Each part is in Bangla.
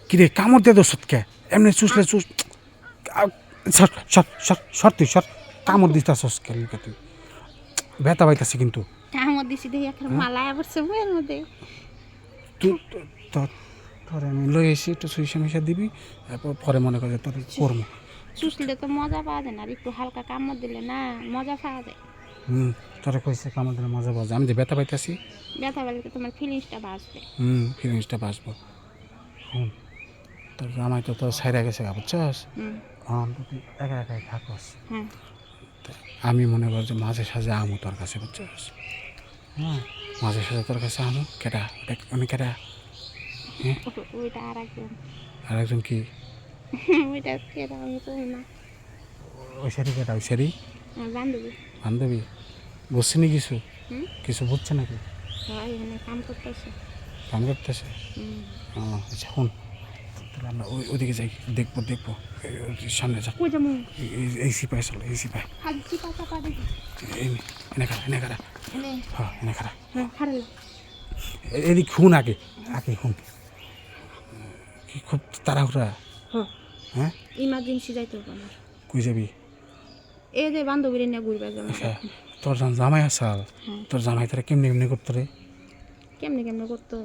কিরে কামড় দিয়ে দোষ কে এমনি চুষলে চুষ সর সর সর সর তুই সর কামড় দিতাছস কে তুই ব্যথা পাইতাছি কিন্তু কামড় দিছি দেখি একটা মালায় পড়ছে বইয়ের মধ্যে। তুই তোর আমি লই এসি একটু সুইসা মিশা দিবি তারপর পরে মনে করে তোর করবো। চুষলে তো মজা পাওয়া যায় না, আর একটু হালকা কামড় দিলে না মজা পাওয়া যায়। তোরা কইছে কামড় দিলে মজা পাওয়া যায় আমি যে ব্যথা পাইতাছি ব্যথা পেলে তো তোমার ফিলিংসটা বাঁচবে। ফিলিংসটা বাঁচবো। তোর জামাই তো তোর সাইরা গেছে বুঝছস তুই একা একাই থাকস। হ্যাঁ আমি মনে কর যে মাঝে সাঝে আমু তোর কাছে বুঝছস। হ্যাঁ মাঝে সাঝে তোর কাছে আমু কেটা আমি কেটা হ্যাঁ ওইটা আর একজন আর একজন কি ওইটা কেটা আমি তো না ওই সারি কেটা ওই সারি বান্ধবী। বান্ধবী বুঝছিনি কিছু হুম কিছু বুঝছে নাকি হয় এখানে কাম করতেছে। কাম করতেছে আচ্ছা শুন তাহলে আমরা ওইদিকে যাই দেখবো সামনে যা কই যামু এই সিপাই চলো এই সিপাই হাজি পাতা পা দেখি এনে খারা এনে হ্যাঁ এনে খারা হ্যাঁ হারালো এদিক খুন আগে খুন কি খুব তাড়াহুড়া হ্যাঁ ইমার্জেন্সি যাইতে হবে আমার। কই যাবি এই যে বান্ধবীর নিয়ে ঘুরবে যাবো। আচ্ছা তোর জামাই আসাল তোর জামাই তোরা কেমনি করতো রে কেমনে কেমনে করতো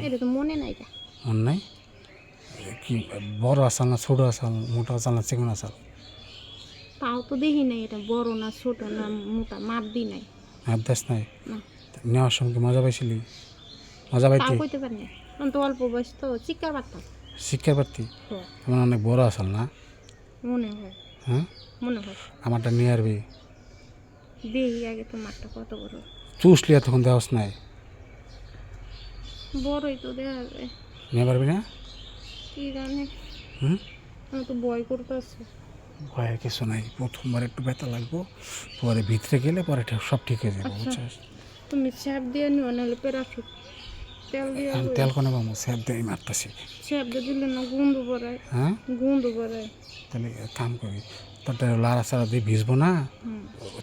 এটা তো মনে নাই কা। মন নাই কি বড় আসাল না ছোট আসাল মোটা আসাল না চিকন আসাল তাও তো দেখি নাই এটা বড় না ছোট না মোটা মাপ দি নাই। হাত দেশ নাই না নেওয়ার সময় কি মজা পাইছিলি মজা তাও পাইতি কইতে পারি না কারণ তো অল্প বয়স তো চিৎকার পারতাম। শিক্ষা পারতি তোমার অনেক বড় আসাল না মনে হয় হ্যাঁ মনে হয় আমারটা নিয়ে আসবি দেখি আগে তো মাঠটা কত বড় চুষলি তখন দেওয়াস নাই বড়ই তো দেখা যায় নিয়ে পারবি না কি জানে আমি তো ভয় করতেছি। ভয়ের কিছু নাই প্রথমবার একটু ব্যথা লাগবো পরে ভিতরে গেলে পরে সব ঠিক হয়ে যাবে বুঝছিস তুমি স্যাপ দিয়ে নিও নাহলে প্যারাশুট তেল দিয়ে আমি তেল কোনে পাবো স্যাপ দিয়ে মারতেছি স্যাপ দিয়ে দিলে না গুন্ডু পড়ায় হ্যাঁ গুন্ডু পড়ায়। তাহলে কাম করি তোরটা লাড়া চাড়া দিয়ে ভিজবো না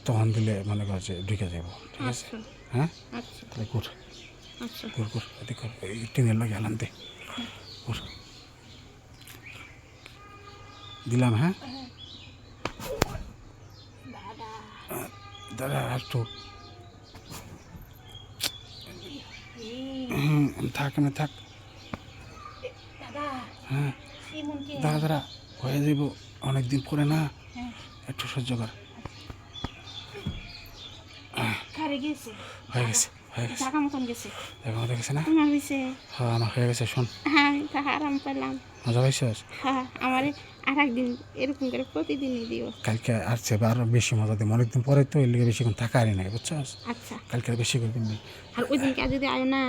তখন দিলে মনে কর যে ঢুকে যাবো ঠিক আছে আচ্ছা হ্যাঁ আচ্ছা তাহলে ঘুর আচ্ছা ঘুর এদিক কর এই টিনের লগে আলাম দে ঘুর দিলাম হ্যাঁ দাদা একটু থাক না থাক দাদা হ্যাঁ এমন কি দাদা হয়ে যাব অনেকদিন পরে না একটু সহ্য কর খারে গেছে হয়ে গেছে জাগা মতন গেছে এখন হয়ে গেছে না তোমার হয়েছে। হ্যাঁ আমার হয়ে গেছে শোন হ্যাঁ আমি তো আরাম পেলাম। মজা পাইছিস হ্যাঁ আমার আর একদিন এরকম করে প্রতিদিনই দিও। কালকে আসছে বা আরো বেশি মজা দিই অনেকদিন পরে তো এর লিগে বেশিক্ষণ থাকা আরি নাই বুঝছস আচ্ছা কালকে আর বেশি করে দিবি আর ওই দিনকে যদি আয় না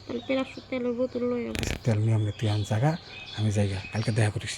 তাহলে প্যারাশুট তেলের বোতল লই তেল নিয়ম তুই আন জায়গা আমি জায়গা কালকে দেখা করিস